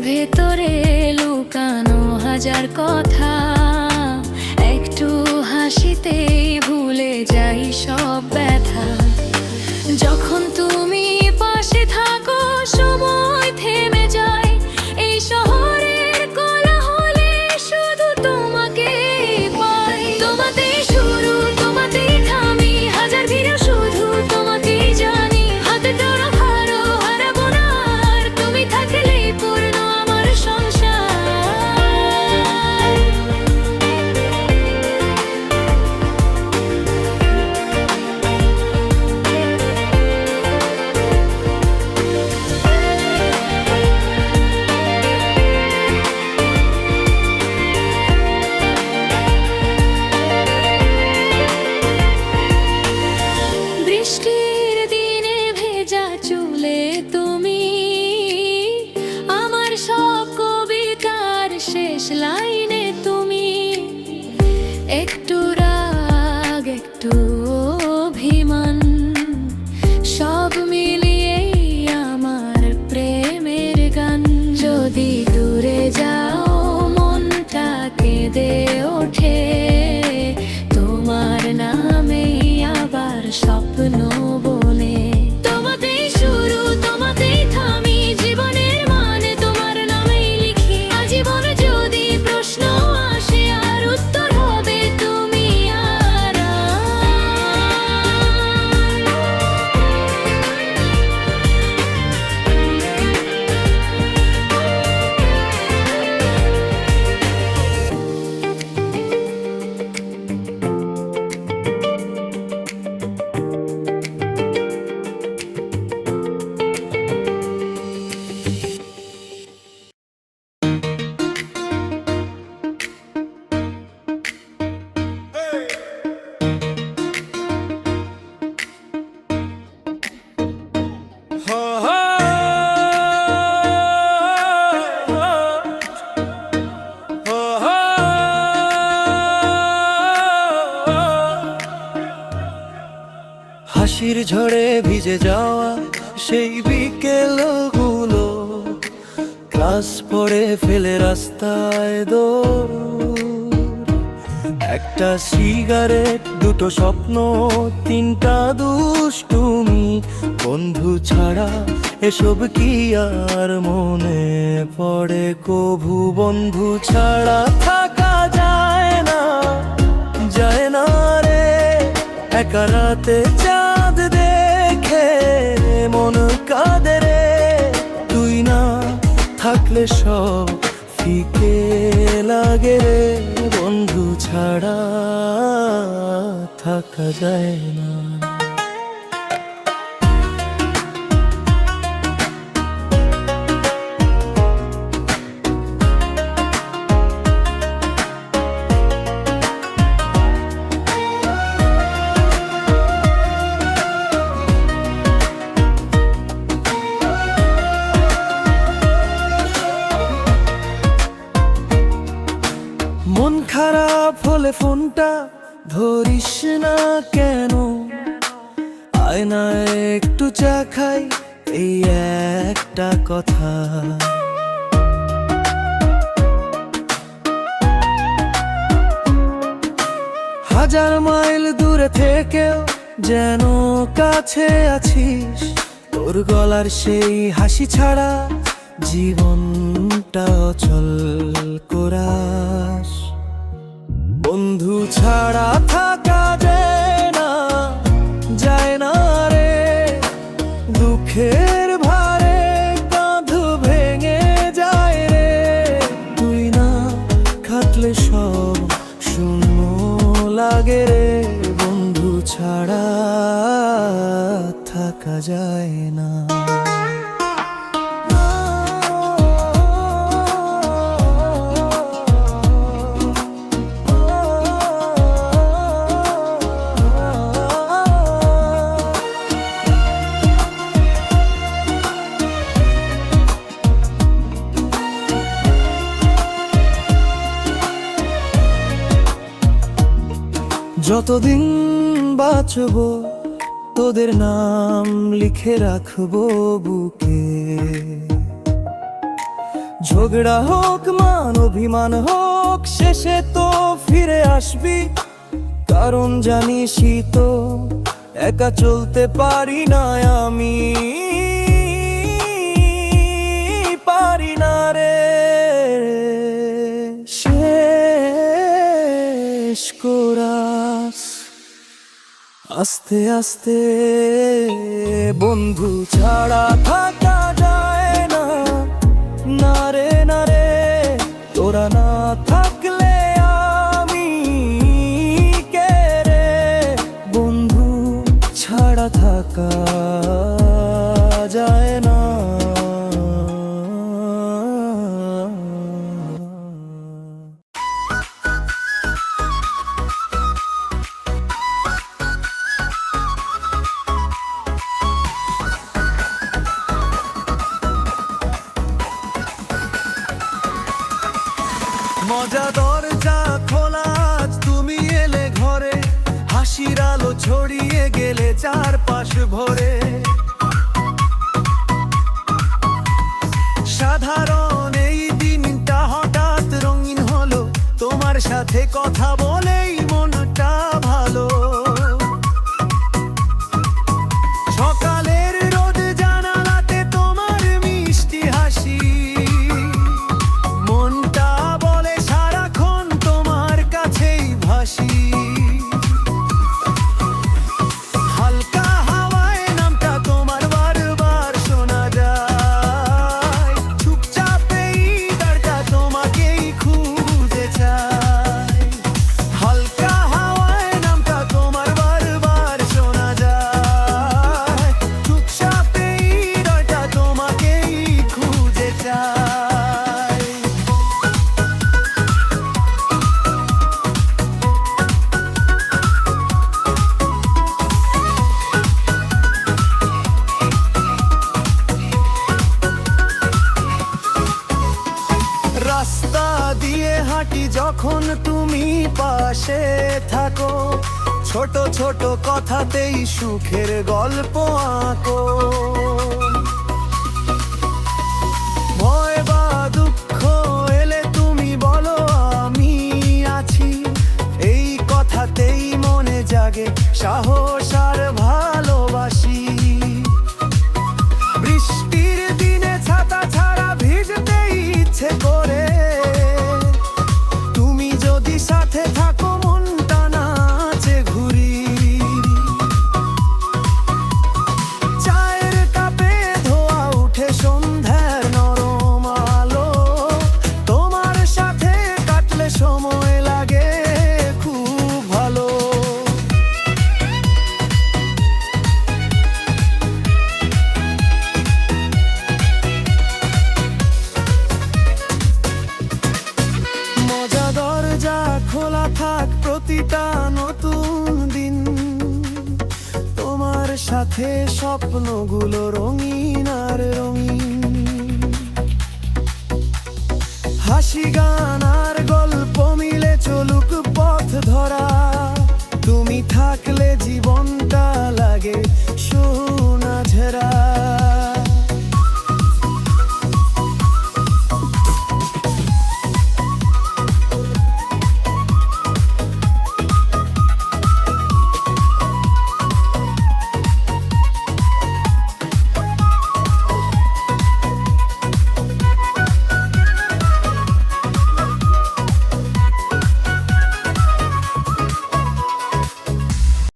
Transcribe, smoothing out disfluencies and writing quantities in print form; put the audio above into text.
ভেতরে লুকানো হাজার কথা, একটু হাসিতেই ভুলে যাই সব ব্যথা। যখন তুমি পাশে থাকো সময় থেমে যায়, এই শহরের কোলাহলে শুধু তোমাকে পাই। তোমাতেই শুরু, তোমাতেই থামি, হাজার ভিড়ে শুধু তোমাকেই জানি। হাতে ধরো হারো, হারাবো না আর, তুমি থাকলেই পূর্ণ আমার সংসার। বৃষ্টির দিনে ভেজা চুলে তুমি, আমার সব কবিতার শেষ লাইনে তুমি। একটু রাগ, একটু অভিমান, সব মিলিয়েই আমার প্রেমের গান। যদি দূরে যাও মনটা কেঁদে ওঠে, তোমার নামেই আবার স্বপ্ন বনে। তোমাতেই শুরু, তোমাতেই থামি, জীবনের মানে তোমার নামেই লিখি। আজীবন যদি প্রশ্ন আসে আর উত্তর হবে তুমি আর হাসির ঝড়ে ভিজে যাওয়া সেই বিকেলগুলো, ক্লাস পড়ে ফেলে রাস্তায় দৌড়। একটা সিগারেট, দুটো স্বপ্ন, তিনটা দুষ্টুমি, বন্ধু ছাড়া এসব কি আর মনে পড়ে কভু? বন্ধু ছাড়া থাকা যায় না, যায় না রে। একা রাতে চাঁদ দেখে মন কাঁদে রে। তুই না থাকলে সব ফিকে লাগে রে। বন্ধু ছাড়া থাকা যায় না। মন খারাপ হলে ফোনটা ধরিস না কেন? আয়নায় একটু চা খাই, এই একটা কথা। হাজার মাইল দূরে থেকেও যেন কাছে আছিস। তোর গলার সেই হাসি ছাড়া জীবনটা অচল করাস। বন্ধু ছাড়া থাকা যায় না, যায় না রে। দুঃখের ভারে কাঁধ ভেঙে যায় রে। তুই না থাকলে সব শূন্য লাগে রে। বন্ধু ছাড়া থাকা যায় না। যতদিন বাঁচবো তোদের নাম লিখে রাখবো বুকে। ঝগড়া হোক মান অভিমান হোক শেষে তো ফিরে আসবি, কারণ জানিসই তো একা চলতে পারি না আমি, পারি না রে। শেষ কোরাস আস্তে আস্তে বন্ধু ছাড়া থাকা যায় না, না রে না রে, তোরা না থাকলে আমি কে রে, বন্ধু ছাড়া থাকা যায় না। মজা দরজা খোলা আজ তুমি এলে ঘরে, হাসির আলো ছড়িয়ে গেলে চারপাশ ভরে। সাধারণ এই দিনটা হঠাৎ রঙিন হলো, তোমার সাথে কথা বলেই মনটা ভালো। সকালের রোদ জানালাতে তোমার মিষ্টি হাসি, মনটা বলে সারাক্ষণ তোমার কাছেই ভাসি। হালকা হাওয়ায় নামটা তোমার বারবার শোনা যায়, চুপচাপ এই দরজা তোমাকেই খুঁজে চাই। হালকা হাওয়ায় নামটা তোমার বারবার শোনা যায়, চুপচাপ এই দরজা তোমাকেই খুঁজে চাই। রাস্তা দিয়ে হাঁটি যখন তুমি পাশে থাকো, ছোট ছোট কথাতেই সুখের গল্প আঁকো। ভয় বা দুঃখ এলে তুমি বলো আমি আছি, এই কথাতেই মনে জাগে সাহস আর ভালোবাসি। বৃষ্টির দিনে ছাতা ছাড়া ভিজতেই ইচ্ছে করে, তুমি যদি সাথে থাকো মনটা নাচে ঘুরি। চায়ের কাপে ধোয়া উঠে সন্ধ্যার নরম আলো, তোমার সাথে কাটলে সময় লাগে খুব ভালো। মজা দরজা খোলা থাক প্রতিটা নতুন দিন, তোমার সাথে স্বপ্নগুলো রঙিন